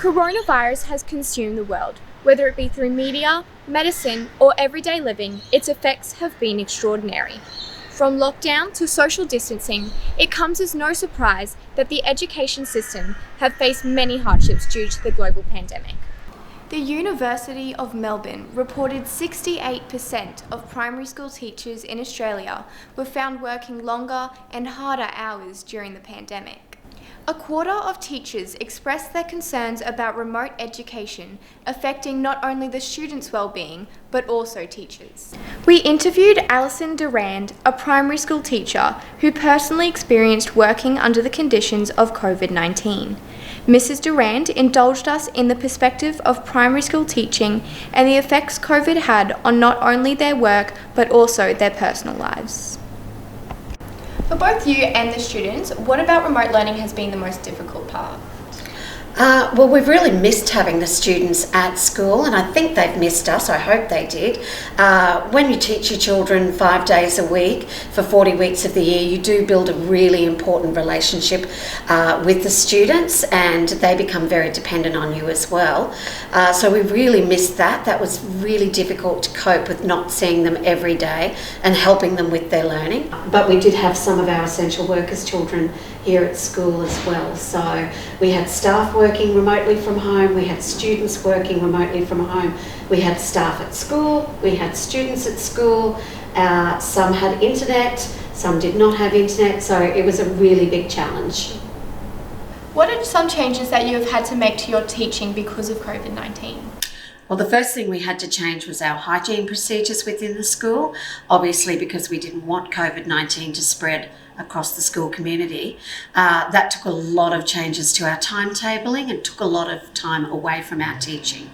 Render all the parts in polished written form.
Coronavirus has consumed the world. Whether it be through media, medicine, or everyday living, its effects have been extraordinary. From lockdown to social distancing, it comes as no surprise that the education system have faced many hardships due to the global pandemic. The University of Melbourne reported 68% of primary school teachers in Australia were found working longer and harder hours during the pandemic. A quarter of teachers expressed their concerns about remote education affecting not only the students' well-being, but also teachers. We interviewed Alison Durand, a primary school teacher who personally experienced working under the conditions of COVID-19. Mrs. Durand indulged us in the perspective of primary school teaching and the effects COVID had on not only their work, but also their personal lives. For both you and the students, what about remote learning has been the most difficult part? Well, we've really missed having the students at school, and I think they've missed us. I hope they did. When you teach your children 5 days a week for 40 weeks of the year, you do build a really important relationship with the students, and they become very dependent on you as well. So we really missed that. That was really difficult to cope with, not seeing them every day and helping them with their learning. But we did have some of our essential workers' children here at school as well. So we had staff working remotely from home, we had students working remotely from home, we had staff at school, we had students at school, some had internet, some did not have internet, so it was a really big challenge. What are some changes that you have had to make to your teaching because of COVID-19? Well, the first thing we had to change was our hygiene procedures within the school, obviously because we didn't want COVID-19 to spread across the school community. That took a lot of changes to our timetabling and took a lot of time away from our teaching.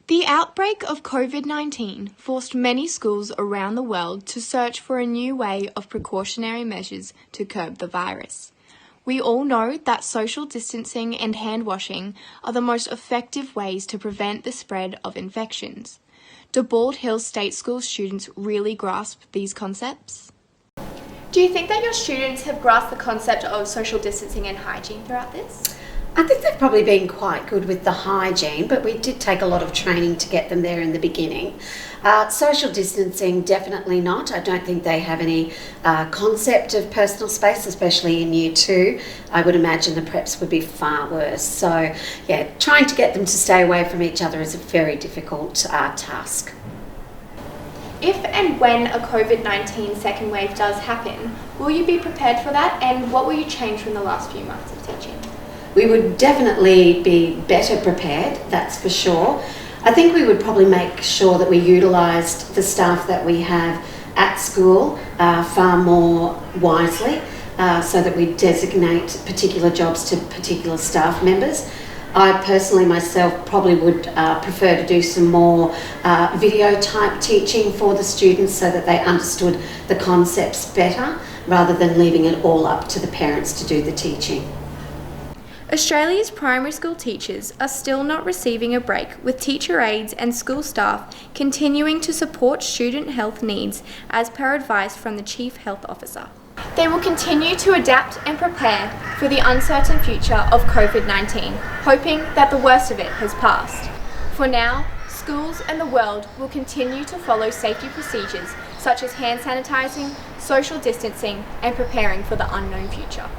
The outbreak of COVID-19 forced many schools around the world to search for a new way of precautionary measures to curb the virus. We all know that social distancing and hand washing are the most effective ways to prevent the spread of infections. Do Bald Hills State School students really grasp these concepts? Do you think that your students have grasped the concept of social distancing and hygiene throughout this? I think they've probably been quite good with the hygiene, but we did take a lot of training to get them there in the beginning. Social distancing, definitely not. I don't think they have any concept of personal space, especially in year 2. I would imagine the preps would be far worse. So yeah, trying to get them to stay away from each other is a very difficult task. If and when a COVID-19 second wave does happen, will you be prepared for that, and what will you change from the last few months of teaching? We would definitely be better prepared, that's for sure. I think we would probably make sure that we utilised the staff that we have at school far more wisely, so that we designate particular jobs to particular staff members. I personally myself probably would prefer to do some more video type teaching for the students so that they understood the concepts better, rather than leaving it all up to the parents to do the teaching. Australia's primary school teachers are still not receiving a break, with teacher aides and school staff continuing to support student health needs as per advice from the Chief Health Officer. They will continue to adapt and prepare for the uncertain future of COVID-19, hoping that the worst of it has passed. For now, schools and the world will continue to follow safety procedures such as hand sanitising, social distancing, and preparing for the unknown future.